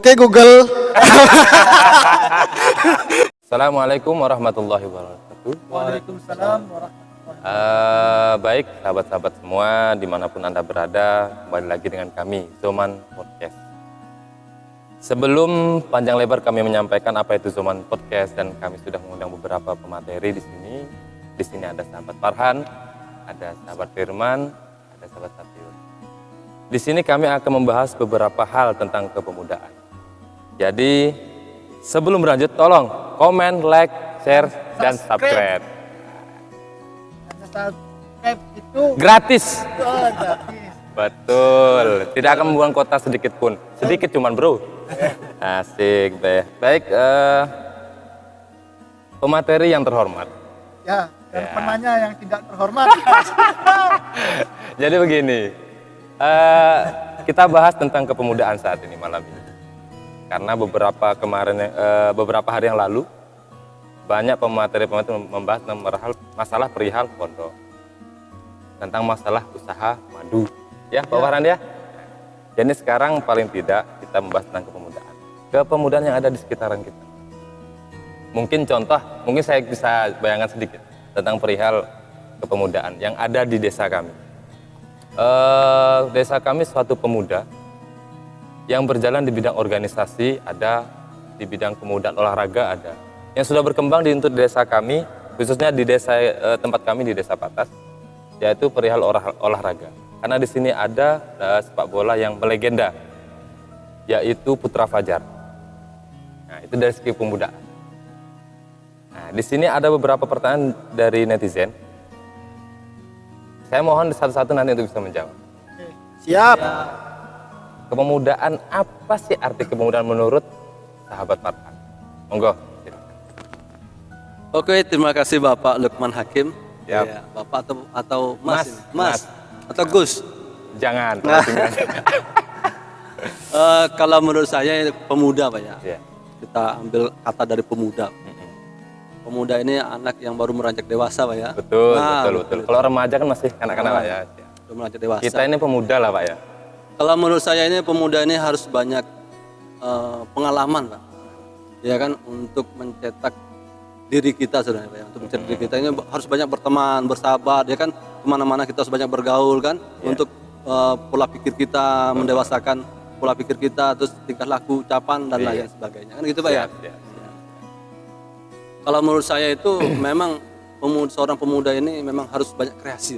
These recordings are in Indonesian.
Oke Google. Assalamualaikum warahmatullahi wabarakatuh. Waalaikumsalam warahmatullahi Baik, sahabat-sahabat semua, dimanapun Anda berada, kembali lagi dengan kami, Zoman Podcast. Sebelum panjang lebar kami menyampaikan apa itu Zoman Podcast dan kami sudah mengundang beberapa pemateri di sini. Di sini ada sahabat Farhan, ada sahabat Firman, ada sahabat Safiur. Di sini kami akan membahas beberapa hal tentang kepemudaan. Jadi, sebelum berlanjut, tolong komen, like, share, dan subscribe. Subscribe itu Gratis. gratis. Betul, tidak akan membuang kota sedikit pun. Sedikit cuman bro. Asik deh. Baik, pemateri yang terhormat. Ya, dan penanya yang tidak terhormat. Jadi begini, kita bahas tentang kepemudaan saat ini malam ini. Karena beberapa hari yang lalu, banyak pemateri-pemateri membahas masalah perihal pondok. Tentang masalah usaha madu. Ya, Pak Farhan ya? Jadi sekarang paling tidak kita membahas tentang kepemudaan. Kepemudaan yang ada di sekitaran kita. Mungkin saya bisa bayangkan sedikit tentang perihal kepemudaan yang ada di desa kami. Desa kami suatu pemuda yang berjalan di bidang organisasi ada, di bidang kepemudaan olahraga ada. Yang sudah berkembang di untuk desa kami, khususnya di desa tempat kami di Desa Patas, yaitu perihal olahraga. Karena di sini ada sepak bola yang melegenda, yaitu Putra Fajar. Nah, itu dari segi pemudaan. Nah, di sini ada beberapa pertanyaan dari netizen. Saya mohon satu-satu nanti untuk bisa menjawab. Siap. Kepemudaan, apa sih arti kepemudaan menurut sahabat Farhan? Monggo. Oke, terima kasih Bapak Lukman Hakim. Yap. Ya, Bapak atau Mas? Mas. Atau Gus? Jangan. Kalau menurut saya pemuda Pak ya. Ya. Kita ambil kata dari pemuda. Pemuda ini anak yang baru beranjak dewasa Pak ya. Betul. Kalau remaja kan masih kanak-kanak lah ya. Baru beranjak dewasa. Kita ini pemuda lah Pak ya. Kalau menurut saya ini pemuda ini harus banyak pengalaman Pak. Ya kan, untuk mencetak diri kita sebenarnya Pak ya. Untuk mencetak diri kita ini harus banyak berteman, bersahabat, ya kan, kemana-mana kita harus banyak bergaul kan, untuk pola pikir kita, mendewasakan pola pikir kita, terus tingkah laku, ucapan dan lain sebagainya kan gitu Pak ya. Kalau menurut saya itu memang seorang pemuda ini memang harus banyak kreasi,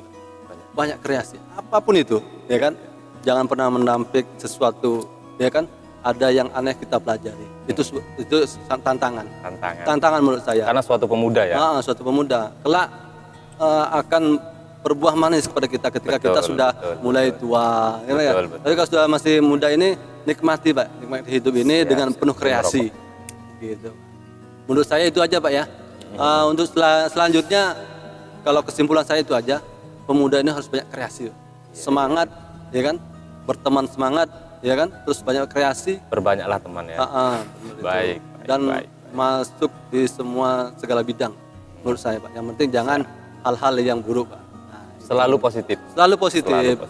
banyak kreasi, apapun itu, ya kan. Jangan pernah menampik sesuatu, ya kan. Ada yang aneh kita pelajari. Itu tantangan menurut saya. Karena suatu pemuda ya. Suatu pemuda. Kelak akan berbuah manis kepada kita ketika kita sudah mulai tua. Betul. Tapi kalau sudah masih muda ini nikmati Pak, nikmati hidup ini dengan penuh kreasi. Gitu. Menurut saya itu aja Pak ya. Untuk selanjutnya, kalau kesimpulan saya itu aja, pemuda ini harus banyak kreasi. Semangat, ya kan? Berteman semangat, ya kan? Terus banyak kreasi. Berbanyaklah teman ya. Baik. Dan masuk di segala bidang, menurut saya Pak. Yang penting jangan hal-hal yang buruk Pak. Selalu positif. Selalu positif.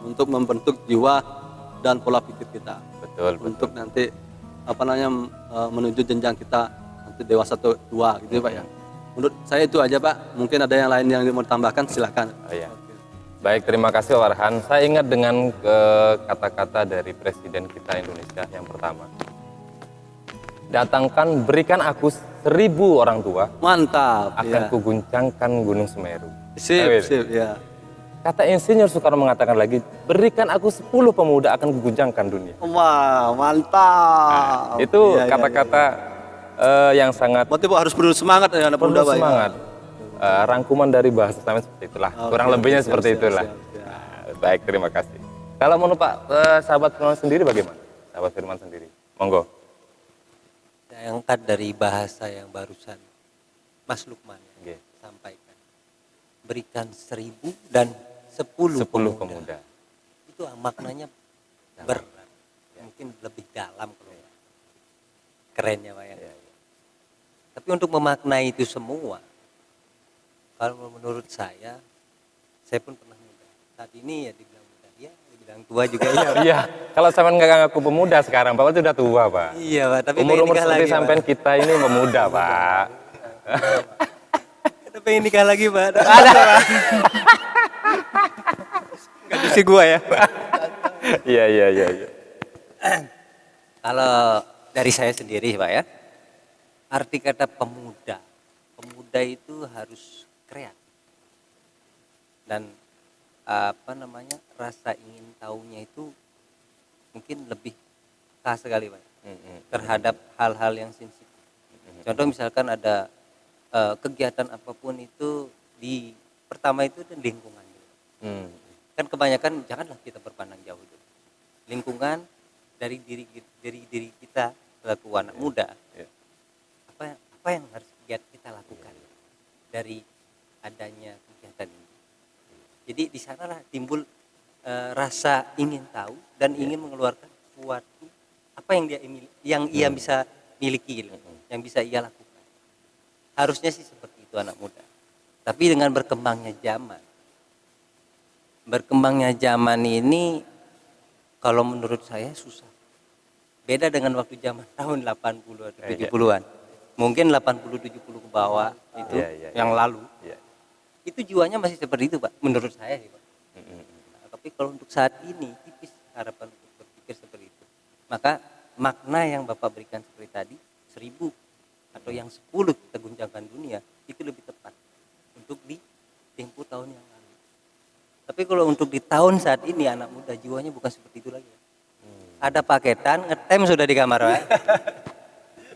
Untuk membentuk jiwa dan pola pikir kita. Betul. Untuk nanti menuju jenjang kita nanti dewasa atau tua gitu Pak ya. Menurut saya itu aja Pak. Mungkin ada yang lain yang mau ditambahkan, silakan. Iya. Baik, terima kasih Farhan. Saya ingat dengan kata-kata dari Presiden kita Indonesia yang pertama. Datangkan, berikan aku 1000 orang tua. Mantap. Akan kuguncangkan Gunung Semeru. Sip ya. Kata Insinyur Soekarno mengatakan lagi, berikan aku 10 pemuda akan kuguncangkan dunia. Wah, mantap. Itu kata-kata yang sangat berarti Pak harus penuh semangat ya anak pemuda Pak. Semangat. Rangkuman dari bahasa Islam seperti itulah. Kurang lebihnya seperti itulah. Baik, terima kasih. Kalau menurut Pak sahabat Firman sendiri bagaimana? Sahabat Firman sendiri. Monggo. Saya angkat dari bahasa yang barusan Mas Lukman sampaikan. Berikan 1000 dan 10 pemuda. Itu maknanya berat. Mungkin lebih dalam kalau kerennya Pak ya. Tapi untuk memaknai itu semua, kalau menurut saya pun pernah muda. Saat ini ya dibilang muda, ya bilang tua juga iya. Pak. Iya, kalau sampean nggak ngaku pemuda sekarang, Bapak itu udah tua, Pak. Iya Pak, tapi Umur-umur pengen nikah seperti lagi, sampean kita ini pemuda, Pak. Pak. Pengen nikah lagi Pak. Ada. Enggak bisa gua ya. Iya, iya, iya, iya. Kalau dari saya sendiri Pak ya, arti kata pemuda, pemuda itu harus kreatif dan apa namanya, rasa ingin tahunya itu mungkin lebih khas sekali Pak terhadap hal-hal yang sensitif. Contoh misalkan ada kegiatan apapun itu di pertama itu di lingkungan. Kan kebanyakan janganlah kita berpandang jauh dulu. Lingkungan dari diri kita selaku anak muda. Apa yang harus kita lakukan dari adanya kegiatan ini. Jadi di sanalah timbul rasa ingin tahu dan ingin mengeluarkan sesuatu apa yang ia bisa miliki, yang bisa ia lakukan. Harusnya sih seperti itu anak muda. Tapi dengan berkembangnya zaman ini kalau menurut saya susah. Beda dengan waktu zaman tahun 80 atau 70-an. Mungkin 80 70 ke bawah itu yang lalu. Itu jiwanya masih seperti itu, Pak. Menurut saya sih, Pak. Nah, tapi kalau untuk saat ini tipis harapan untuk berpikir seperti itu. Maka makna yang Bapak berikan seperti tadi 1000 atau yang 10 kita guncangkan dunia itu lebih tepat untuk di tempo tahun yang lalu. Tapi kalau untuk di tahun saat ini anak muda jiwanya bukan seperti itu lagi. Ada paketan, ngetem sudah di kamar, Pak.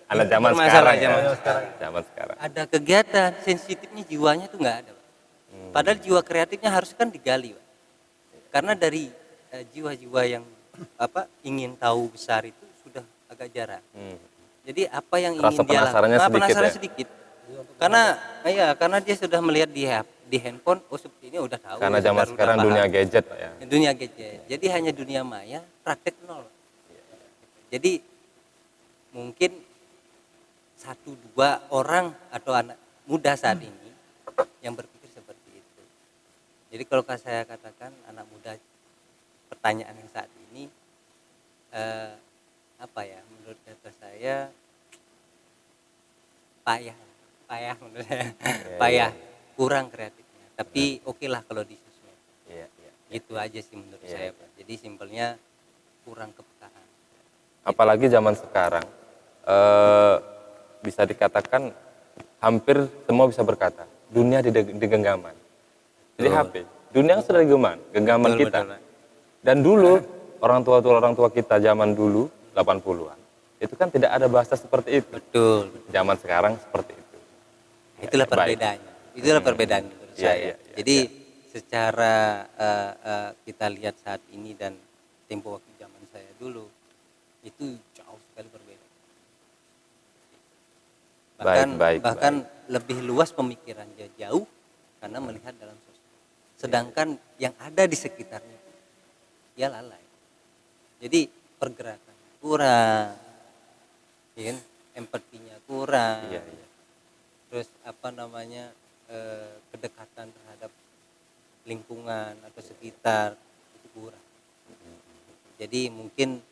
Anak zaman Masalah sekarang, zaman sekarang. Ada kegiatan, sensitifnya jiwanya tuh nggak ada, Pak. Padahal jiwa kreatifnya harus kan digali, Pak. Karena dari jiwa-jiwa yang ingin tahu besar itu sudah agak jarang. Jadi apa yang Rasa ingin dia penasarannya lakukan, sedikit ya? sedikit. Karena dia sudah melihat di handphone, oh seperti ini udah tahu. Karena zaman sudah sekarang paham. dunia gadget, Pak ya. Dunia gadget. Jadi hanya dunia maya, praktek nol. Jadi mungkin 1-2 orang atau anak muda saat ini yang berpikir seperti itu. Jadi kalau saya katakan anak muda, pertanyaan yang saat ini menurut kata saya payah menurut saya. Payah, kurang kreatifnya. Tapi oke lah kalau disesuaikan. Gitu aja sih menurut saya, Pak. Jadi simpelnya kurang kepekaan. Apalagi zaman sekarang bisa dikatakan hampir semua bisa berkata dunia di genggaman. Jadi HP, dunia sudah di genggaman kita. Betul. Dan dulu orang tua kita zaman dulu 80-an itu kan tidak ada bahasa seperti itu. Betul. Zaman sekarang seperti itu. Itulah perbedaannya. Itulah perbedaan menurut saya. Jadi secara kita lihat saat ini dan tempo waktu zaman saya dulu itu jauh sekali berbeda. Bahkan lebih luas pemikirannya jauh karena melihat dalam sosial. Sedangkan yang ada di sekitarnya dia lalai. Jadi pergerakan kurang, empatinya kurang. Terus kedekatan terhadap lingkungan atau sekitar itu kurang. Jadi mungkin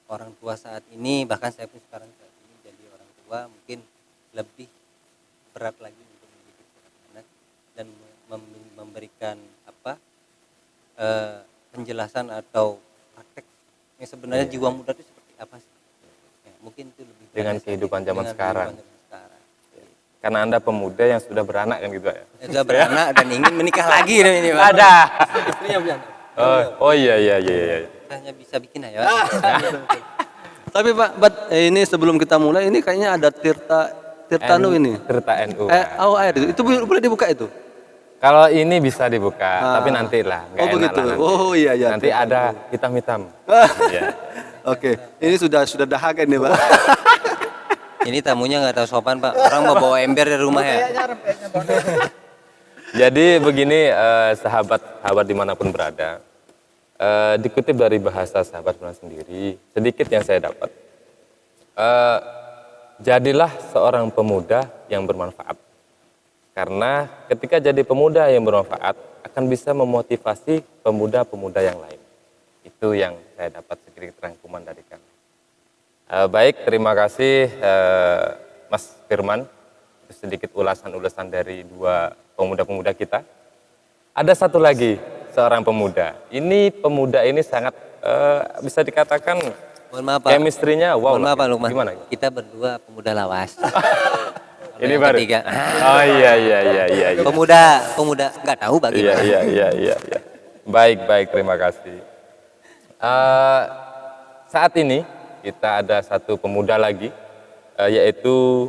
orang tua saat ini, bahkan saya pun sekarang saat ini jadi orang tua, mungkin lebih berat lagi untuk mendidik anak dan memberikan penjelasan atau praktek yang sebenarnya jiwa muda itu seperti apa sih? Ya, mungkin itu lebih dengan kehidupan zaman sekarang. sekarang. Karena Anda pemuda yang sudah beranak kan gitu ya. Sudah beranak dan ingin menikah lagi ini, Pak. Ada. Istrinya punya. Oh iya. Hanya bisa bikin aja. Tapi Pak, ini sebelum kita mulai ini kayaknya ada Tirtanu ini. Tirta NU. Air itu boleh dibuka itu? Kalau ini bisa dibuka, tapi nanti lah. Oh begitu. Nanti. Oh iya. Nanti ada hitam-hitam. Iya. Oke, ini sudah dahaga nih Pak. Ini tamunya nggak tahu sopan, Pak. Orang mau bawa ember dari rumah ya. Jadi begini, sahabat dimanapun berada, dikutip dari bahasa sahabat sendiri, sedikit yang saya dapat. Jadilah seorang pemuda yang bermanfaat. Karena ketika jadi pemuda yang bermanfaat, akan bisa memotivasi pemuda-pemuda yang lain. Itu yang saya dapat sedikit rangkuman dari kami. Baik, terima kasih Mas Firman. Sedikit ulasan-ulasan dari dua pemuda-pemuda kita. Ada satu lagi, seorang pemuda. Ini pemuda ini sangat bisa dikatakan Mohon maaf Pak. chemistry-nya wow. Mohon maaf Pak lah. Lukman. Gimana? Kita berdua pemuda lawas. Ini Yang baru. ketiga. Oh iya. Pemuda nggak tahu bagaimana. Iya. Baik, terima kasih. Saat ini kita ada satu pemuda lagi, yaitu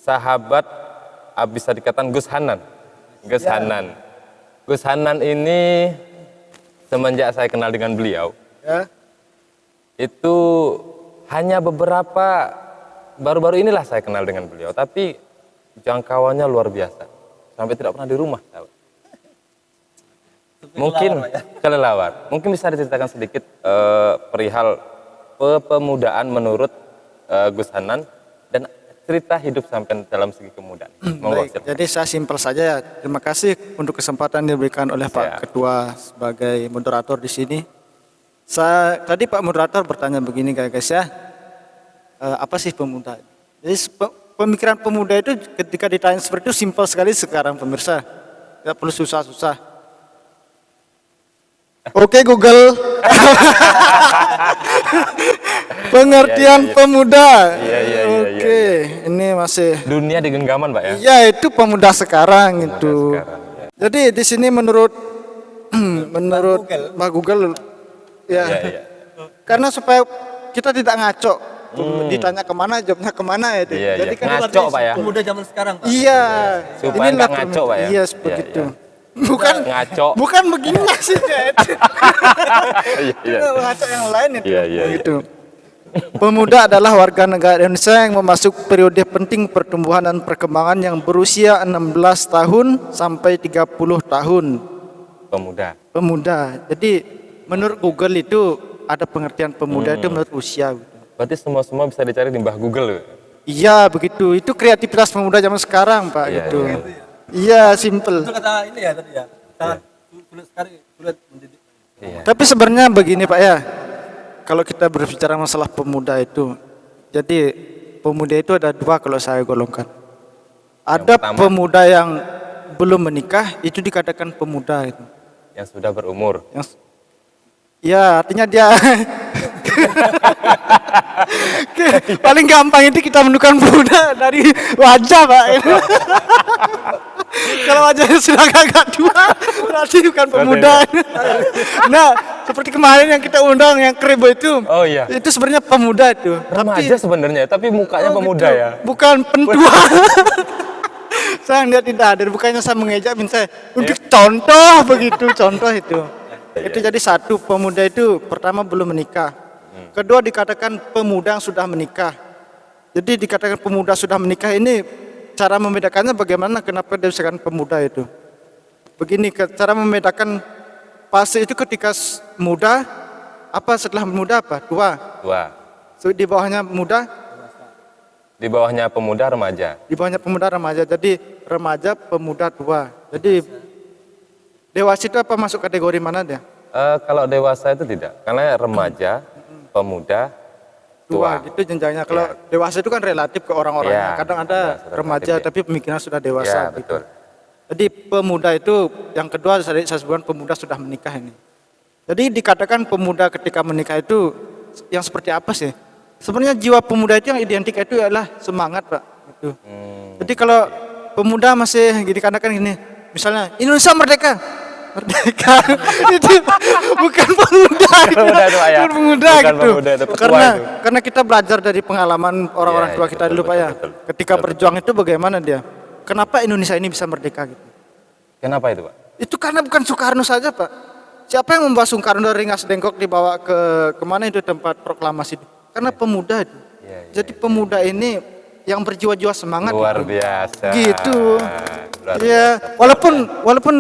sahabat bisa dikatakan Gus Hanan. Gus Hanan ini semenjak saya kenal dengan beliau, Ya. itu hanya beberapa, baru-baru inilah saya kenal dengan beliau, tapi jangkauannya luar biasa, sampai tidak pernah di rumah. Tahu. Mungkin kelelawar. Mungkin bisa diceritakan sedikit perihal kepemudaan menurut Gus Hanan dan cerita hidup sampai dalam segi kemudaan. Monggo, Baik, silakan. jadi saya simpel saja ya. Terima kasih untuk kesempatan yang diberikan oleh Siap. Pak Ketua sebagai moderator di sini. Tadi Pak moderator bertanya begini guys ya, apa sih pemuda? Jadi pemikiran pemuda itu ketika ditanya seperti itu simpel sekali sekarang pemirsa, tidak perlu susah-susah. Oke Google, pengertian pemuda. Iya. Oke, ini masih. Dunia di genggaman, Pak ya. Ya itu pemuda sekarang itu. sekarang, ya. Jadi di sini menurut Mbak Google ya, Iya. karena supaya kita tidak ngaco, ditanya kemana jawabnya kemana itu. Iya. Jadi kan Ngaco, Pak ya. Pemuda zaman sekarang Pak. Iya. Supaya inilah nggak ngaco, Pak ya. Iya Iya, seperti itu. iya. Bukan Ngaco. bukan begini maksudnya itu. Iya. Ngaco yang lain itu. Iya. Gitu. Pemuda adalah warga negara Indonesia yang memasuki periode penting pertumbuhan dan perkembangan yang berusia 16 tahun sampai 30 tahun. Pemuda. Pemuda. Jadi menurut Google itu ada pengertian pemuda itu menurut usia. Berarti semua bisa dicari di Mbah Google. Iya begitu. Itu kreativitas pemuda zaman sekarang Pak Iya, gitu. iya. Iya simple. Itu kata ini ya tadi ya. Sangat sulit sekali, sulit mendidik. Iya. Tapi sebenarnya begini Pak ya. Kalau kita berbicara masalah pemuda itu, jadi pemuda itu ada dua kalau saya golongkan. Ada pertama? pemuda yang belum menikah itu dikatakan pemuda itu. Yang sudah berumur. Ya artinya dia paling gampang itu kita menentukan pemuda dari wajah Pak. Kalau wajahnya sudah agak tua berarti bukan pemuda. Nah seperti kemarin yang kita undang yang Kribo itu, Oh iya. itu sebenarnya pemuda itu. Remaja sebenarnya, tapi mukanya Oh, pemuda gitu. ya. Bukan pentua. Saya lihat tidak hadir, bukannya saya mengejak saya untuk contoh begitu, contoh itu. Itu jadi satu, pemuda itu pertama belum menikah. Kedua dikatakan pemuda yang sudah menikah. Jadi dikatakan pemuda sudah menikah ini cara membedakannya bagaimana, kenapa dia disebutkan pemuda itu. Begini, cara membedakan fase itu ketika muda, apa setelah muda apa? Tua. Tua. So, di bawahnya muda, Di bawahnya pemuda remaja. di bawahnya pemuda remaja. Jadi remaja, pemuda, tua. Jadi dewasa itu apa masuk kategori mana dia? Kalau dewasa itu tidak, karena remaja, pemuda, Tua, tua. gitu jenjangnya. Kalau dewasa itu kan relatif ke orang-orangnya. Iya, Kadang ada dewasa remaja relatif, ya. tapi pemikiran sudah dewasa. Ya, gitu. betul. Jadi pemuda itu yang kedua saya sebutkan pemuda sudah menikah ini. Jadi dikatakan pemuda ketika menikah itu yang seperti apa sih? Sebenarnya jiwa pemuda itu yang identik itu adalah semangat Pak. Gitu. Jadi kalau pemuda masih dikatakan gini, misalnya Indonesia merdeka, merdeka itu bukan pemuda, Pemuda itu, Pak, ya? bukan pemuda Bukan gitu. pemuda, itu petua karena itu. karena kita belajar dari pengalaman orang-orang Iya, tua iya, kita betul, dulu Pak ya. betul, Ketika betul. berjuang itu bagaimana dia? Kenapa Indonesia ini bisa merdeka gitu? Kenapa itu, Pak? Itu karena bukan Soekarno saja Pak. Siapa yang membawa Soekarno dari Rengas Dengklok dibawa ke kemana itu tempat proklamasi? Karena pemuda itu. Iya, iya, Jadi pemuda ini yang berjiwa-jiwa semangat. Luar itu. biasa. Gitu. Luar Iya. biasa. Walaupun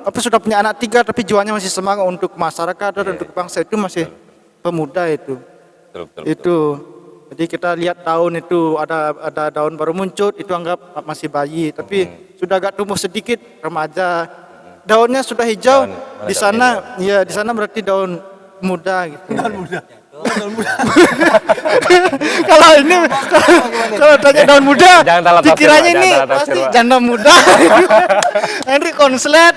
apa sudah punya anak 3 tapi jiwanya masih semangat untuk masyarakat dan untuk bangsa itu masih pemuda itu. Betul. Itu. Jadi kita lihat daun itu ada daun baru muncul itu anggap masih bayi tapi sudah agak tumbuh sedikit remaja. daunnya sudah hijau. Mana Di sana, ya di sana berarti daun muda gitu. Kalau ini kalau tanya daun muda, Jangan salah tafsir, pikirannya Pak, ini jangan salah tafsir, pasti Pak. janda muda. Henry konslet.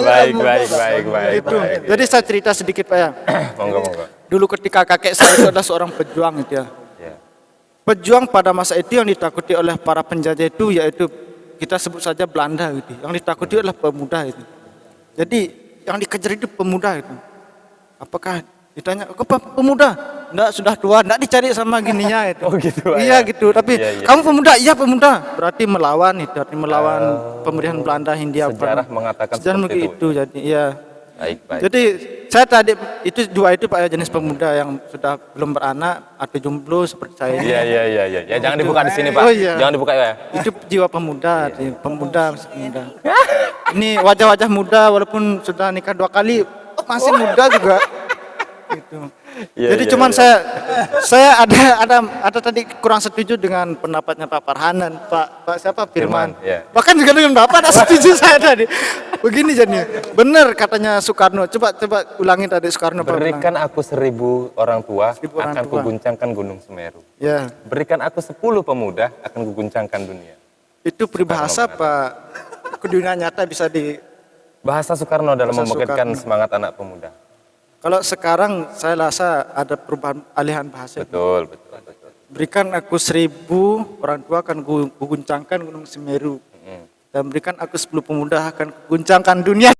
Baik, baik, baik, baik. Itu. baik. Jadi saya cerita sedikit Pak ya. Monggo, monggo. Dulu ketika kakek saya itu adalah seorang pejuang gitu ya. Ya. Pejuang pada masa itu yang ditakuti oleh para penjajah itu yaitu kita sebut saja Belanda gitu. Yang ditakuti adalah pemuda itu. Jadi yang dikejar itu pemuda itu. Apakah ditanya, "Kok pemuda?" Enggak, sudah tua, enggak dicari sama gininya itu. Oh, gitu, Pak, Iya ya. gitu, tapi Iya, iya. kamu pemuda? Iya pemuda. Berarti melawan itu, arti melawan pemerintahan Belanda Hindia. Sejarah mengatakan Sejarah seperti itu. itu. Jadi iya. Baik, baik. Jadi saya tadi itu dua itu Pak ya, jenis pemuda yang sudah belum beranak atau jomblo seperti saya ini. Iya, iya, iya, iya. Ya, jangan dibuka di sini, Pak. Oh, iya. Jangan dibuka ya. Itu jiwa pemuda, pemuda masih muda. Ini wajah-wajah muda walaupun sudah nikah 2 kali masih muda juga. Gitu. Iya, Jadi iya, cuman iya. saya ada tadi kurang setuju dengan pendapatnya Pak Farhanan, Pak siapa Firman. iya. Bahkan juga dengan Bapak tidak setuju saya tadi. Begini jadinya. Benar katanya Soekarno. Coba ulangin tadi Soekarno Pak. Berikan aku 1000 orang tua, 1000 orang akan tua. kuguncangkan Gunung Semeru. Ya, Berikan aku 10 pemuda, akan kuguncangkan dunia. itu peribahasa Pak. Ke dunia nyata bisa di. Bahasa Soekarno dalam Bahasa membangkitkan Soekarno. semangat anak pemuda. Kalau sekarang saya rasa ada perubahan alihan bahasa. Betul, betul, betul. Berikan aku 1000 orang tua akan kuguncangkan Gunung Semeru. Mm. Dan berikan aku 10 pemuda akan kuguncangkan dunia.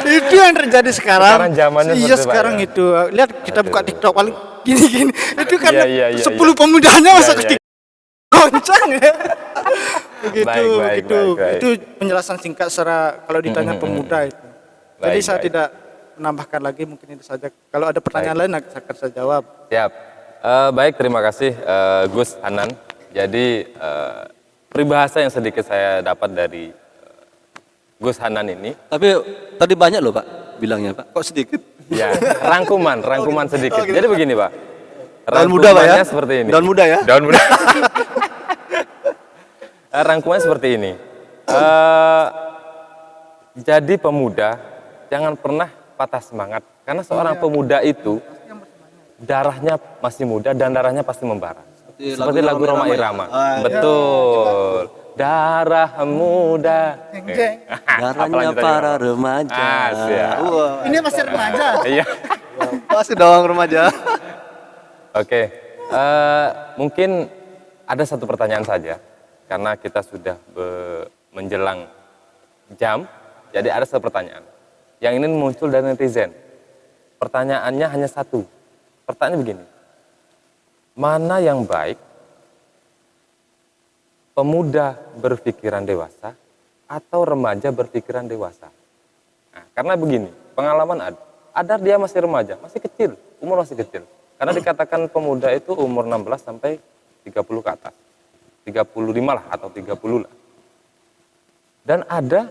Itu yang terjadi sekarang. Sekarang zamannya Iya seperti Pak, sekarang ya. itu. Lihat kita buka TikTok paling gini-gini. Itu kan Iya, iya, 10 iya. pemudanya Iya, masuk iya. ke TikTok. Goncang ya. Begitu, Baik, baik, begitu. baik, baik. Itu penjelasan singkat secara kalau ditanya pemuda itu. Jadi Baik, saya baik. tidak menambahkan lagi, mungkin itu saja. Kalau ada pertanyaan lain akan saya jawab. Siap. Baik, terima kasih Gus Hanan. Jadi peribahasa yang sedikit saya dapat dari Gus Hanan ini, Tapi tadi banyak loh Pak bilangnya Pak. Kok sedikit? ya rangkuman sedikit. Jadi begini Pak. Daun muda, Pak, ya? Rangkumannya seperti ini. Daun muda ya? Daun muda. Rangkumannya seperti ini. Jadi pemuda jangan pernah patah semangat karena seorang pemuda itu darahnya masih muda dan darahnya pasti membara. Seperti lagu Roma Irama. Betul. Darah muda. Darahnya para remaja. Siap. Ini masih remaja. Iya. Masih dong remaja. Oke. Mungkin ada satu pertanyaan saja karena kita sudah menjelang jam. Jadi ada satu pertanyaan yang ini muncul dari netizen. Pertanyaannya hanya satu. Pertanyaannya begini. Mana yang baik? Pemuda berpikiran dewasa atau remaja berpikiran dewasa? Nah, karena begini, pengalaman ada dia masih remaja, masih kecil, umur masih kecil. Karena dikatakan pemuda itu umur 16 sampai 30 ke atas. 35 lah atau 30 lah. Dan ada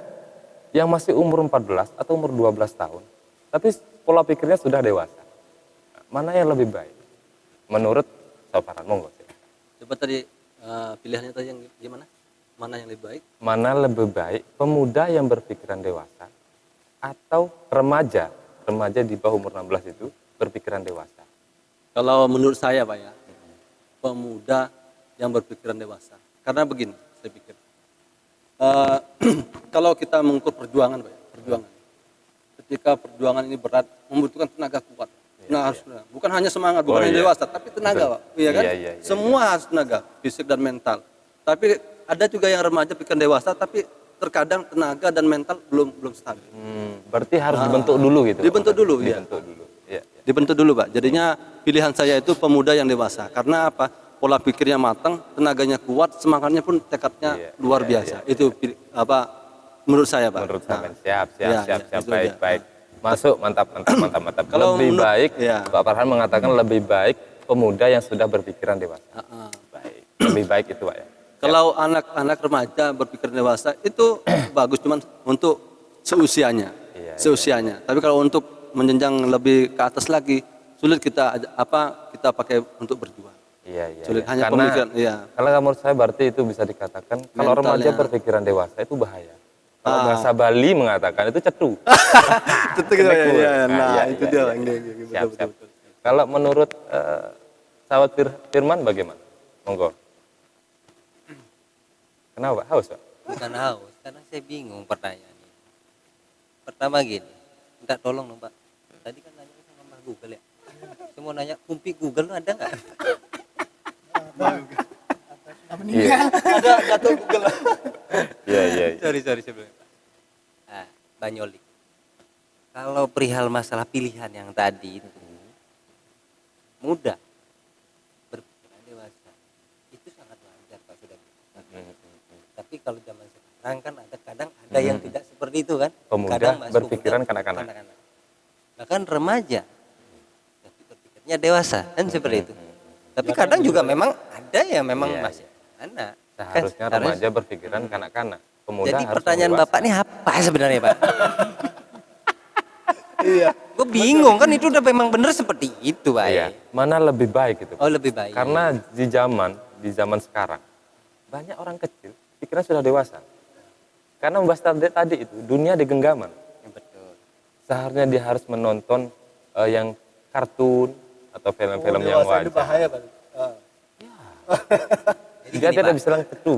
yang masih umur 14 atau umur 12 tahun, tapi pola pikirnya sudah dewasa. Mana yang lebih baik? Menurut Soparan, monggo. Coba tadi pilihannya tadi yang gimana? Mana yang lebih baik? Mana lebih baik pemuda yang berpikiran dewasa atau remaja di bawah umur 16 itu berpikiran dewasa? Kalau menurut saya Pak ya, pemuda yang berpikiran dewasa. Karena begini, saya pikir. Kalau kita mengukur perjuangan Pak ya, perjuangan. Ketika perjuangan ini berat, membutuhkan tenaga kuat. Nah, harus bukan hanya semangat, bukan hanya dewasa, tapi tenaga, Pak. Iya kan? Iya. Semua harus tenaga, fisik dan mental. Tapi ada juga yang remaja pikiran dewasa, tapi terkadang tenaga dan mental belum stabil. Berarti harus dibentuk dulu gitu. Dibentuk dulu, iya. Dibentuk dulu. Iya. Dibentuk dulu, Pak. Jadinya pilihan saya itu pemuda yang dewasa. Karena apa? Pola pikirnya matang, tenaganya kuat, semangatnya pun tekadnya luar biasa. Itu menurut saya, Pak. Menurut saya, siap. itu Baik, aja. baik. Masuk, mantap. Kalau Lebih menurut- baik, iya. Pak Farhan mengatakan lebih baik pemuda yang sudah berpikiran dewasa. Baik, lebih baik itu Pak ya. Kalau anak-anak remaja berpikir dewasa itu bagus cuman untuk seusianya. Iya, Seusianya. Tapi kalau untuk menjenjang lebih ke atas lagi sulit kita pakai untuk berjuang. Iya. Sulit hanya Karena pemikiran. Iya. kalau menurut saya berarti itu bisa dikatakan kalau remaja Mentalnya. berpikiran dewasa itu bahaya. Kalau bahasa Bali mengatakan itu cetu. Itu gitu ya. Iya. Nah, Nah, iya, itu iya, dia. iya. Betul, Siap, betul, siap. betul. Kalau menurut sahabat Firman bagaimana? Monggo. Kenapa? Haus, Pak? Bukan haus, karena saya bingung pertanyaannya. Pertama gini, minta tolong dong Pak. Tadi kan nanya sama Mbah Google ya. Saya mau nanya, kumpi Google lu ada nggak? Ada data Google. Iya. Sorry sebelumnya Pak. Nah, Banyolik. Kalau perihal masalah pilihan yang tadi itu, muda, berpikiran dewasa, itu sangat wajar Pak sudah. Tapi kalau zaman sekarang kan kadang ada yang tidak seperti itu kan. Pemuda Kadang masih berpikiran pemuda, kanak-kanak. Bahkan remaja, tapi berpikirnya dewasa kan seperti itu. Tapi kadang juga memang ada yang memang Iya, masih anak. Seharusnya Kan, remaja berpikiran kanak-kanak. Pemuda Jadi harus pertanyaan dewasa. Bapak ini apa sebenarnya Pak? Iya. Gue bingung kan itu udah memang bener seperti itu Pak. Iya. Mana lebih baik itu? Oh lebih baik. Karena di zaman sekarang banyak orang kecil pikiran sudah dewasa. Karena membahas tadi itu dunia di genggaman. Ya, betul. Seharusnya dia harus menonton yang kartun atau film-film yang wajar. Itu bahaya, Pak. Jadi Dia gini, tidak Pak. bisa bilang ketu.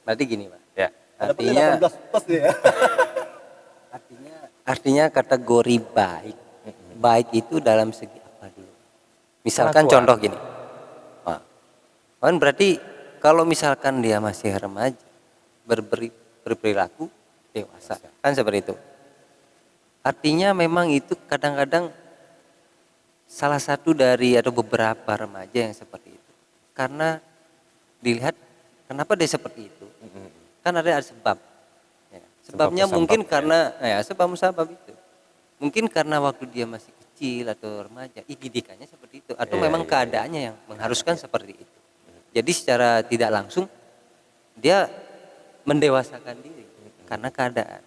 Berarti gini Pak. Ya. Artinya 18 plus ya. artinya kategori baik. Baik itu dalam segi apa dulu? Misalkan Kelakuan. contoh gini. Wah, kan berarti kalau misalkan dia masih remaja berperilaku dewasa kan seperti itu. Artinya memang itu kadang-kadang salah satu dari atau beberapa remaja yang seperti itu. Karena dilihat kenapa dia seperti itu? Kan ada sebab. Ya, sebabnya Sebab-sebab, mungkin ya. karena sebab itu. Mungkin karena waktu dia masih kecil atau remaja, didikannya seperti itu atau Iya, memang iya, keadaannya yang mengharuskan seperti itu. Jadi secara tidak langsung dia mendewasakan diri karena keadaan.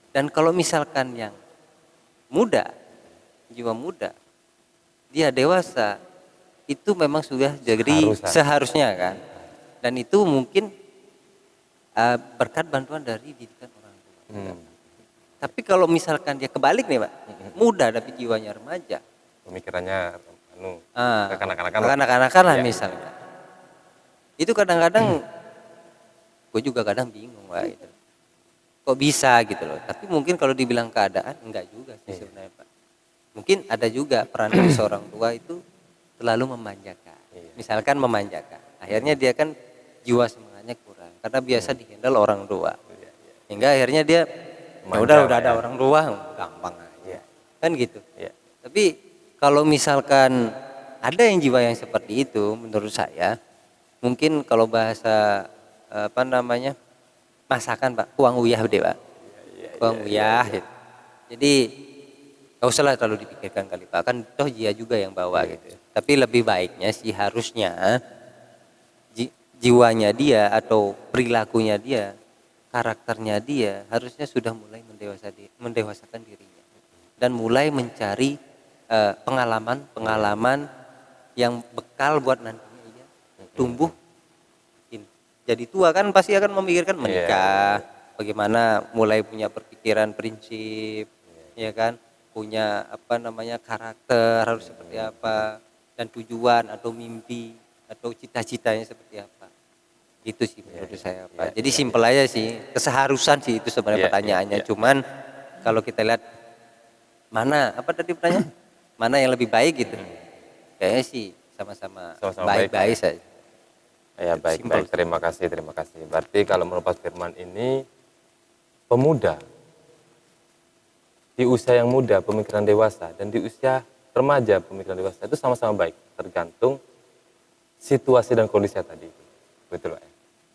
Dan kalau misalkan yang muda, jiwa muda, dia dewasa, itu memang sudah jadi seharusnya kan. Dan itu mungkin berkat bantuan dari didikan orang tua. Tapi kalau misalkan dia kebalik nih Pak, muda tapi jiwanya remaja, Pemikirannya kekanak-kanakan. kekanak-kanakan lah Ya. misalnya. Itu kadang-kadang gue juga kadang bingung Pak itu. Kok bisa gitu loh. Tapi mungkin kalau dibilang keadaan enggak juga sih sebenarnya Pak. Mungkin ada juga peran dari seorang tua itu terlalu memanjakan. Misalkan memanjakan. Akhirnya dia kan jiwa semangatnya kurang karena biasa dihandle orang tua. Hingga akhirnya dia udah ada orang tua gampang aja. Kan gitu. Iya. Tapi kalau misalkan ada yang jiwa yang seperti itu menurut saya mungkin kalau bahasa masakan Pak, kuang uyah deh Pak. Kuang uyah. Gitu. Jadi gak usah lah terlalu dipikirkan kali Pak, kan toh dia juga yang bawa gitu. Tapi lebih baiknya sih harusnya jiwanya dia atau perilakunya dia, karakternya dia harusnya sudah mulai mendewasakan dirinya dan mulai mencari pengalaman yang bekal buat nantinya dia tumbuh jadi tua kan pasti akan memikirkan menikah, bagaimana mulai punya perpikiran prinsip, ya kan, punya karakter harus seperti apa dan tujuan atau mimpi atau cita-citanya seperti apa. Itu sih menurut saya Pak. Jadi simpel aja sih, keseharusan sih itu sebenarnya pertanyaannya. Cuman kalau kita lihat mana tadi pertanyaan? Mana yang lebih baik gitu? Kayaknya sih sama-sama baik-baik saja. Ya baik, terima kasih. Berarti kalau menurut Pak Firman ini pemuda di usia yang muda pemikiran dewasa dan di usia remaja pemikiran dewasa itu sama-sama baik, tergantung situasi dan kondisi tadi. Betul Pak.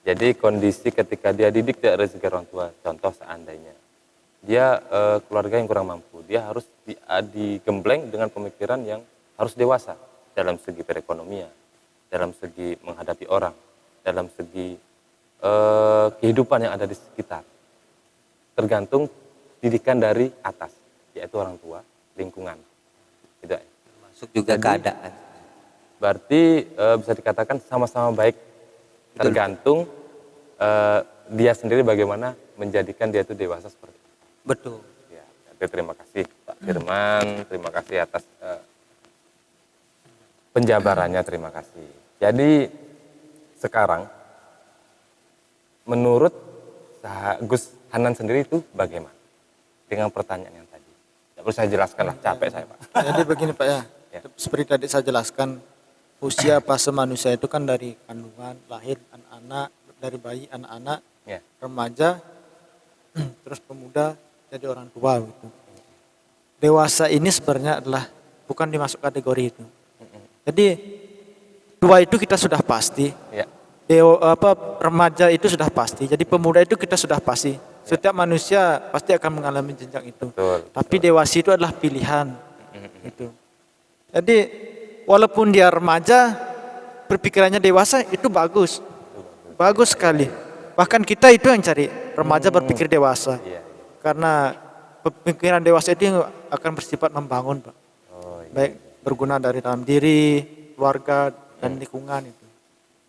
Jadi kondisi ketika dia didik dari rezeki orang tua, contoh seandainya dia keluarga yang kurang mampu, dia harus digembleng dengan pemikiran yang harus dewasa dalam segi perekonomian, dalam segi menghadapi orang, dalam segi kehidupan yang ada di sekitar. Tergantung didikan dari atas, yaitu orang tua, lingkungan. Gitu. Termasuk juga keadaan. Berarti bisa dikatakan sama-sama baik, tergantung dia sendiri bagaimana menjadikan dia itu dewasa seperti itu. Betul. Ya, jadi terima kasih Pak Firman, terima kasih atas penjabarannya, terima kasih. Jadi sekarang menurut Gus Hanan sendiri itu bagaimana dengan pertanyaan yang tadi? Tidak perlu saya jelaskan lah, capek saya Pak. Jadi begini Pak ya, Ya. seperti tadi saya jelaskan, usia fase manusia itu kan dari kandungan, lahir anak-anak, dari bayi anak-anak, Ya. remaja, terus pemuda, jadi orang tua gitu. Dewasa ini sebenarnya adalah bukan dimasuk kategori itu. Jadi tua itu kita sudah pasti, Ya. remaja itu sudah pasti, jadi pemuda itu kita sudah pasti. Setiap manusia pasti akan mengalami jenjang itu. Betul. Tapi dewasa itu adalah pilihan. Gitu. Jadi walaupun dia remaja, berpikirannya dewasa itu bagus. Bagus sekali. Bahkan kita itu yang cari remaja berpikir dewasa. Iya. Karena pemikiran dewasa itu akan bersifat membangun, Pak. Oh, iya. Baik berguna dari dalam diri, keluarga, dan lingkungan itu.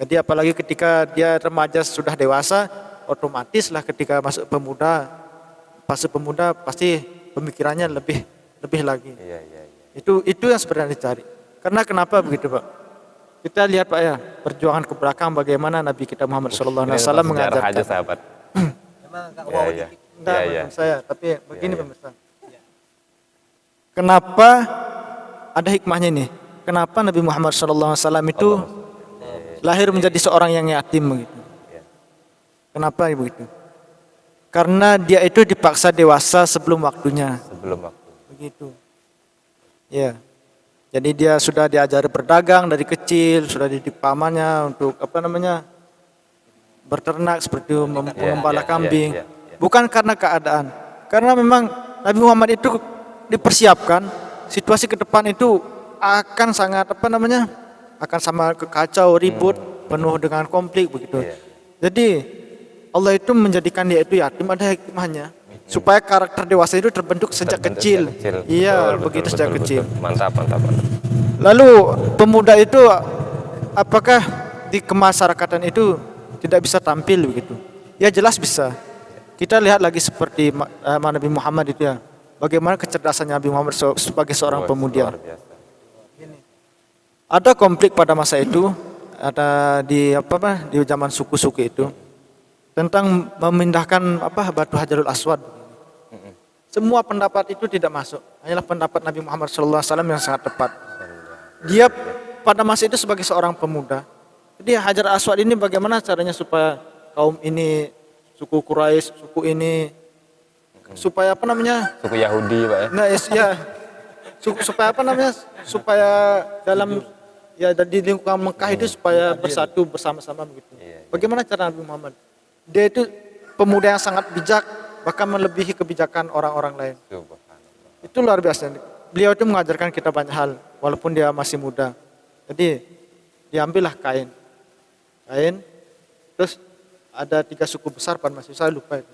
Jadi apalagi ketika dia remaja sudah dewasa, otomatis lah ketika masuk pemuda, fase pemuda pasti pemikirannya lebih lagi. Iya, iya, iya. Itu yang sebenarnya dicari. Karena kenapa begitu, Pak? Kita lihat Pak ya, perjuangan ke belakang bagaimana Nabi kita Muhammad SAW Ini tentang sejarah aja mengajarkan. sahabat. Emang Kak Iya, wow iya. dikit. Enggak, Iya, iya. bukan saya, tapi begini Iya, iya. pemirsa. Kenapa ada hikmahnya nih? Kenapa Nabi Muhammad SAW itu lahir menjadi seorang yang yatim begitu? Iya. Kenapa begitu? Karena dia itu dipaksa dewasa sebelum waktunya, Sebelum waktu. begitu. Ya. Jadi dia sudah diajari berdagang dari kecil, sudah dididik pamannya untuk berternak seperti itu, mengembala iya, kambing. iya, iya. Bukan karena keadaan. Karena memang Nabi Muhammad itu dipersiapkan situasi ke depan itu akan sangat akan sama kekacau, ribut, penuh dengan konflik begitu. Iya. Jadi Allah itu menjadikan dia itu yatim, ada hikmahnya supaya karakter dewasa itu terbentuk sejak kecil. Iya, Betul, begitu betul, sejak betul, kecil. betul. Mantap, mantap, mantap. Lalu pemuda itu apakah di kemasyarakatan itu tidak bisa tampil begitu? Ya jelas bisa. Kita lihat lagi seperti Nabi Muhammad itu ya. Bagaimana kecerdasan Nabi Muhammad sebagai seorang pemuda. Luar biasa. Ada konflik pada masa itu, ada di zaman suku-suku itu tentang memindahkan batu Hajarul Aswad. Semua pendapat itu tidak masuk. Hanyalah pendapat Nabi Muhammad SAW yang sangat tepat. Dia pada masa itu sebagai seorang pemuda. Jadi Hajar Aswad ini bagaimana caranya supaya kaum ini, suku Quraisy, suku ini, supaya Suku Yahudi, Pak ya. Nah, ya, supaya supaya dalam di lingkungan Mekah itu supaya bersatu bersama-sama begitu. Iya, iya. Bagaimana cara Nabi Muhammad? Dia itu pemuda yang sangat bijak, bahkan melebihi kebijakan orang-orang lain. Subhanallah. Itu luar biasa. Beliau itu mengajarkan kita banyak hal, walaupun dia masih muda. Jadi diambillah kain, terus ada 3 suku besar pada masa itu, saya lupa itu.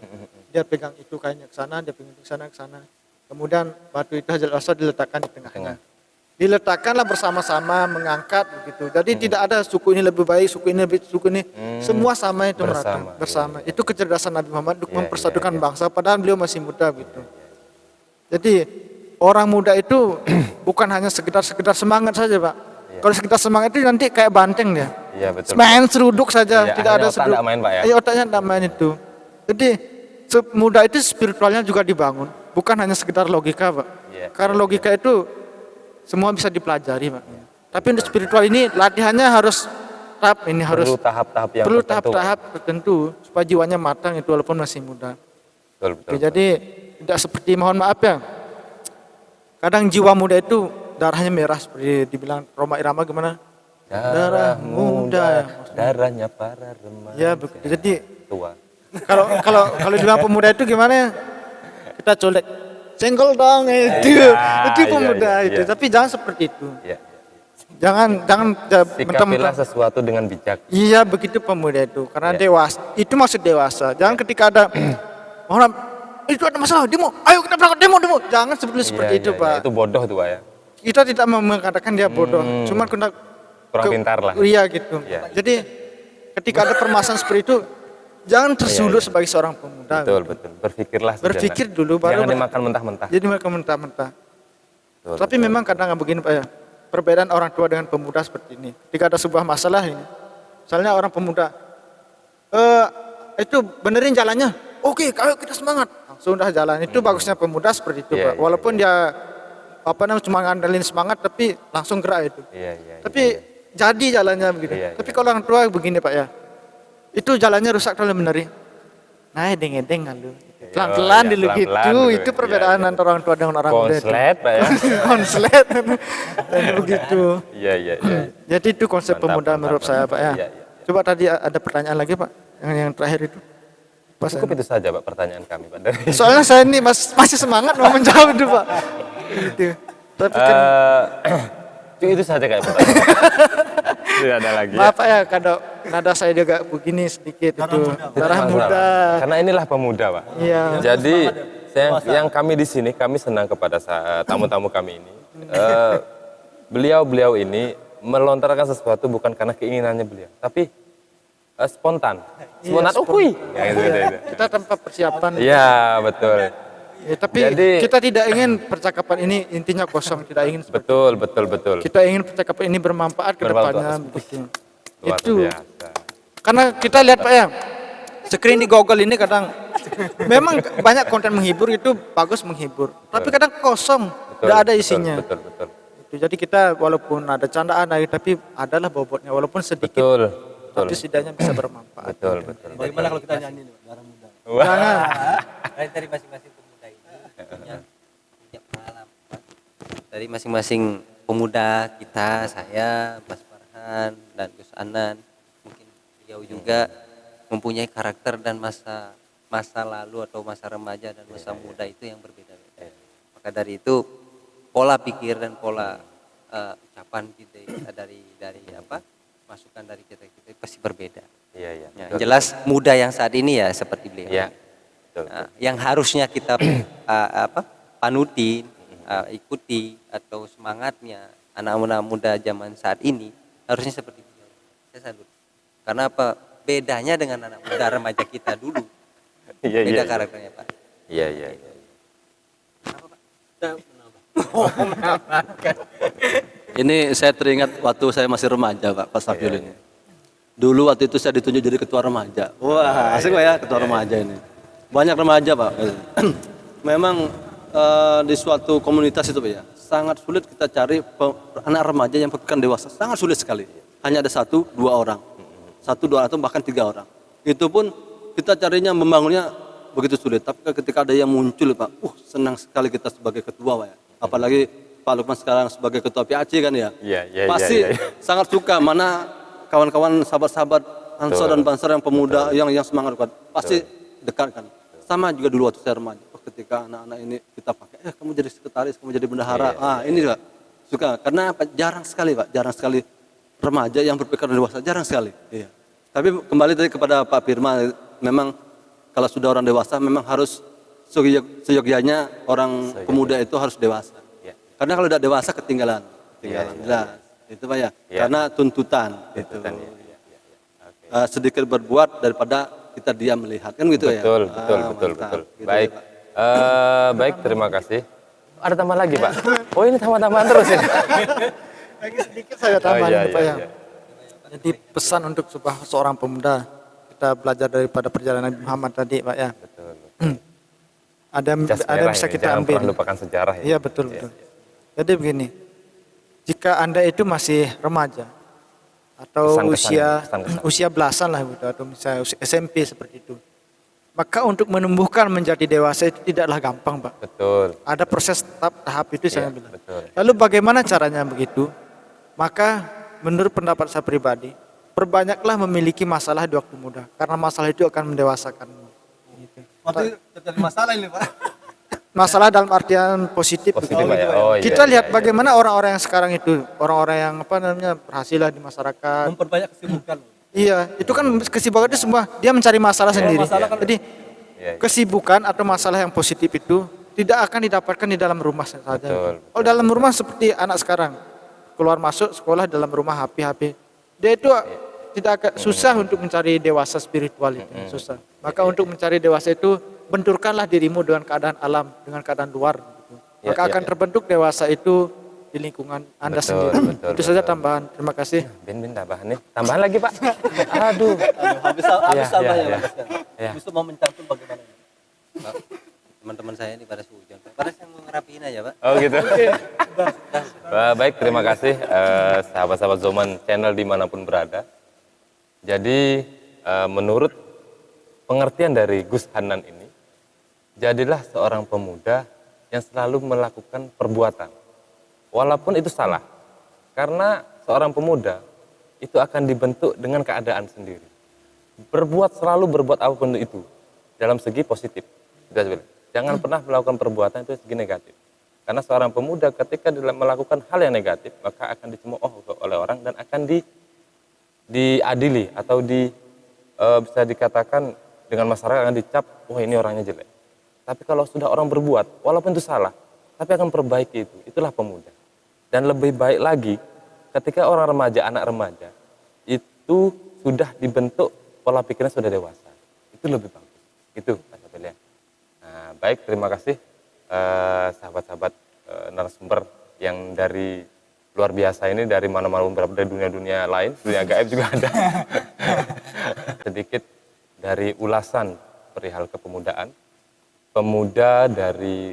Dia pegang itu kainnya ke sana, dia pegang ke sana. Kemudian batu itu Hajar Aswad diletakkan di tengahnya. Diletakkanlah bersama-sama mengangkat begitu. Jadi tidak ada suku ini lebih baik, suku ini. Semua sama itu bersama. Itu kecerdasan Nabi Muhammad untuk mempersatukan bangsa padahal beliau masih muda gitu. Jadi orang muda itu bukan hanya sekedar semangat saja, Pak. Kalau sekedar semangat itu nanti kayak banteng dia. Iya, betul. Main seruduk saja, Iya, tidak ada akhirnya otak nggak main, Pak ya. Iya, otaknya tidak main itu. Jadi muda itu spiritualnya juga dibangun, bukan hanya sekedar logika, Pak. Iya. Karena logika itu semua bisa dipelajari, Pak. Tapi untuk spiritual ini latihannya harus Perlu tahap-tahap yang perlu tertentu. tahap-tahap tertentu supaya jiwanya matang itu walaupun masih muda. Betul, betul. Oke, jadi tidak seperti, mohon maaf ya, kadang jiwa muda itu darahnya merah seperti dibilang Roma Irama gimana? Darah muda. Darahnya para remaja. Ya begitu. Jadi Tua. kalau dibilang pemuda itu gimana ya? Kita colek, senggol dong itu, itu pemuda iya, itu. iya. Tapi jangan seperti itu. Iya. Jangan Sikapilah sesuatu dengan bijak. Iya begitu pemuda itu, karena Iya. dewasa. Itu maksud dewasa. Jangan ketika ada orang itu ada masalah demo, ayo kita berangkat demo. Jangan seperti Iya, itu, iya, Pak. iya. Itu bodoh tuh, Pak ya. Kita tidak mengatakan dia bodoh, cuman kurang pintar lah. Iya gitu. Iya. Jadi ketika ada permasalahan seperti itu, jangan tersulut Iya. sebagai seorang pemuda. Betul, betul. Berpikirlah sejenak. Berpikir dulu, baru Jangan dimakan mentah-mentah. Jadi mereka mentah-mentang. Betul, Tapi betul. memang kadang begini Pak ya, perbedaan orang tua dengan pemuda seperti ini. Ketika ada sebuah masalah ini, misalnya orang pemuda, itu benerin jalannya, oke, ayo kita semangat, langsung dah jalan. Itu bagusnya pemuda seperti itu Iya, Pak. iya, Walaupun dia cuma ngandelin semangat, tapi langsung gerak itu. Iya, iya. Tapi jadi jalannya begitu. Iya, Tapi iya. kalau orang tua begini Pak ya, itu jalannya rusak kalau benerin. Nah, edeng-edeng kan lu. Pelan-pelan iya, dulu pelan-pelan gitu. dulu. Itu Iya, perbedaan iya. antara orang tua dengan orang muda itu. Konslet, Pak ya. Konslet. Dan begitu. Iya, iya, iya. Jadi itu konsep Mantap, pemuda mantap, menurut saya mantap. Pak ya. Iya, iya. Coba tadi ada pertanyaan lagi Pak, yang terakhir itu. Pas Cukup itu saja Pak pertanyaan kami Pak. Dari soalnya saya ini masih semangat mau menjawab itu Pak. Gitu. Tapi kan itu saja kayak pertanyaan. Tidak ada lagi. maaf Pak ya, kalau nada saya juga begini sedikit itu. Darah muda. Karena inilah pemuda Pak. Iya. Jadi yang kami di sini kami senang kepada tamu-tamu kami ini. Beliau ini melontarkan sesuatu bukan karena keinginannya beliau, tapi spontan. Spontan ukui. Ya, gitu. Kita tanpa persiapan. Iya, betul. Ya, tapi Jadi- kita tidak ingin percakapan ini intinya kosong, tidak ingin seperti Betul. kita ingin percakapan ini bermanfaat ke Bermanfaat. depannya begitu. Luar Itu. biasa. Karena kita lihat Pak ya, screen di Google ini kadang memang banyak konten menghibur itu bagus menghibur, tapi kadang kosong, Betul, tidak ada betul, isinya. Betul. Itu. Jadi kita walaupun ada candaan tapi adalah bobotnya walaupun sedikit, Betul. tapi setidaknya bisa bermanfaat. Betul. Bagaimana kalau kita nyanyi nih, Pak, darah muda? Wah. Jangan. Dari masing-masing pemuda itu punya pengalaman. Dari masing-masing pemuda kita, saya, Mas Farhan dan Gus Anan, mungkin beliau juga mempunyai karakter dan masa lalu atau masa remaja dan masa muda itu yang berbeda-beda. Maka dari itu pola pikir dan pola ucapan kita dari masukan dari kita pasti berbeda. Iya. Ya, Betul. jelas muda yang saat ini ya seperti beliau. Iya. Betul. Nah, yang harusnya kita panutin, ikuti atau semangatnya anak-anak muda zaman saat ini harusnya seperti beliau. Saya salut. Karena apa? Bedanya dengan anak muda remaja kita dulu. Iya. Beda karakternya Pak. Iya. Ini saya teringat waktu saya masih remaja Pak, pas Safiul ini. Dulu waktu itu saya ditunjuk jadi ketua remaja. Wah, asik Pak ya ketua remaja ini. Banyak remaja Pak. Memang di suatu komunitas itu Pak ya, sangat sulit kita cari anak remaja yang bukan dewasa. Sangat sulit sekali. Hanya ada 1-2 orang. 1-2 atau bahkan 3 orang. Itu pun kita carinya membangunnya begitu sulit. Tapi ketika ada yang muncul Pak, senang sekali kita sebagai ketua Pak ya. Apalagi Pak Lukman sekarang sebagai ketua PAC kan ya. Iya. Pasti sangat suka mana kawan-kawan sahabat-sahabat Ansor dan Bansor yang pemuda yang semangat kuat. Pasti dekat kan. Sama juga dulu waktu saya remaja. Ketika anak-anak ini kita pakai, kamu jadi sekretaris, kamu jadi bendahara. Ini juga suka. Karena apa? Jarang sekali Pak, jarang sekali remaja yang berpikir dewasa, jarang sekali. Iya. Tapi kembali tadi kepada Pak Firman, memang kalau sudah orang dewasa memang harus seyogyanya orang pemuda itu harus dewasa. Iya. Karena kalau tidak dewasa ketinggalan. Jelas. Itu Pak ya. Karena tuntutan. Itu. Sedikit berbuat daripada kita diam melihat kan gitu ya. Betul. Mantap. Gitu Baik. ya, Pak. Baik, terima kasih. Ada tambahan lagi Pak? Oh ini tambahan terus ya? Lagi sedikit saya tambahin iya, Pak iya, ya. Jadi pesan untuk seorang pemuda, kita belajar daripada perjalanan Nabi Muhammad tadi Pak ya. Betul. Ada yang bisa kita Jangan ambil. pernah lupakan sejarah ya. Iya betul. Jadi begini, jika Anda itu masih remaja atau Kesan-kesan. usia belasan lah gitu, atau misalnya usia SMP seperti itu, maka untuk menumbuhkan menjadi dewasa itu tidaklah gampang Pak. Betul. Ada proses tahap itu saya Iya, bilang. betul. Lalu bagaimana caranya begitu? Maka menurut pendapat saya pribadi, perbanyaklah memiliki masalah di waktu muda, karena masalah itu akan mendewasakanmu. Gitu. terjadi masalah ini Pak. Masalah dalam artian positif. Positif begitu. Pak ya. Oh, iya, Kita lihat iya. bagaimana orang-orang yang sekarang itu, orang-orang yang berhasil lah di masyarakat. Memperbanyak kesibukan. Iya, itu kan kesibukan itu semua dia mencari masalah sendiri. Jadi Iya. kesibukan atau masalah yang positif itu tidak akan didapatkan di dalam rumah saja. Betul. Kalau dalam rumah seperti anak sekarang, keluar masuk sekolah dalam rumah HP. Dia itu tidak agak susah untuk mencari dewasa spiritual itu, susah. Maka untuk mencari dewasa itu benturkanlah dirimu dengan keadaan alam, dengan keadaan luar. Gitu. Maka akan terbentuk dewasa itu di lingkungan Anda sendiri. Itu saja tambahan. Terima kasih. Bin tambahan nih. Tambahan lagi Pak. Aduh. Habis sabar ya, Mas. Bisa mau mencantum bagaimana? Pak, teman-teman saya ini pada sehujan. Pada saya mau ngerapiin aja, Pak. Oh gitu. Baik, terima kasih sahabat-sahabat Zoman channel dimanapun berada. Jadi menurut pengertian dari Gus Hanan ini, jadilah seorang pemuda yang selalu melakukan perbuatan. Walaupun itu salah. Karena seorang pemuda itu akan dibentuk dengan keadaan sendiri. Selalu berbuat apapun itu dalam segi positif. Jangan pernah melakukan perbuatan itu segi negatif. Karena seorang pemuda ketika melakukan hal yang negatif, maka akan dicemooh oleh orang dan akan diadili atau bisa dikatakan dengan masyarakat akan dicap, wah ini orangnya jelek. Tapi kalau sudah orang berbuat, walaupun itu salah, tapi akan perbaiki itu, itulah pemuda. Dan lebih baik lagi, ketika orang remaja, anak remaja, itu sudah dibentuk pola pikirnya sudah dewasa. Itu lebih bagus. Itu Pak Sapil ya. Nah, baik, terima kasih sahabat-sahabat narasumber yang dari luar biasa ini, dari mana-mana berada dari dunia-dunia lain, dunia gaib juga ada. Sedikit dari ulasan perihal kepemudaan, pemuda dari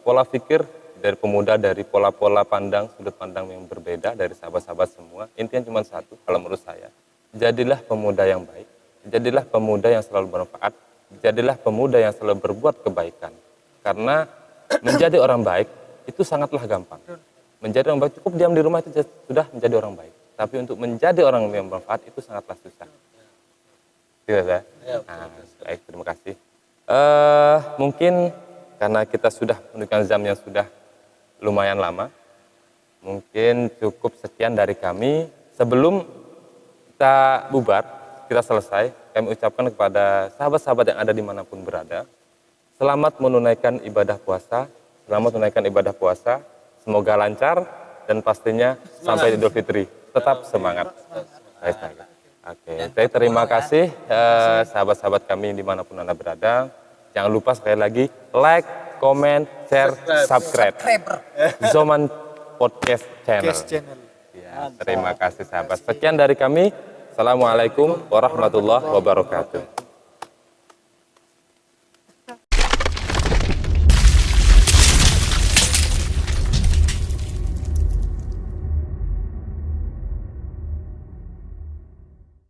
pola pikir, dari pemuda dari pola-pola pandang, sudut pandang yang berbeda dari sahabat-sahabat semua. Intinya cuma satu, kalau menurut saya, jadilah pemuda yang baik, jadilah pemuda yang selalu bermanfaat, jadilah pemuda yang selalu berbuat kebaikan. Karena menjadi orang baik itu sangatlah gampang. Menjadi orang baik cukup diam di rumah itu sudah menjadi orang baik. Tapi untuk menjadi orang yang bermanfaat itu sangatlah susah. Tidak ya? Nah, baik, terima kasih. Mungkin karena kita sudah menunjukkan jam yang sudah lumayan lama, mungkin cukup sekian dari kami. Sebelum kita bubar, kita selesai, kami ucapkan kepada sahabat-sahabat yang ada dimanapun berada, selamat menunaikan ibadah puasa, semoga lancar, dan pastinya sampai Idul Fitri. Tetap semangat. Oke, jadi terima kasih sahabat-sahabat kami dimanapun Anda berada. Jangan lupa sekali lagi, like, comment, share, subscribe. Zoman Podcast Channel. Ya, terima kasih sahabat. Sekian dari kami. Assalamualaikum warahmatullahi wabarakatuh.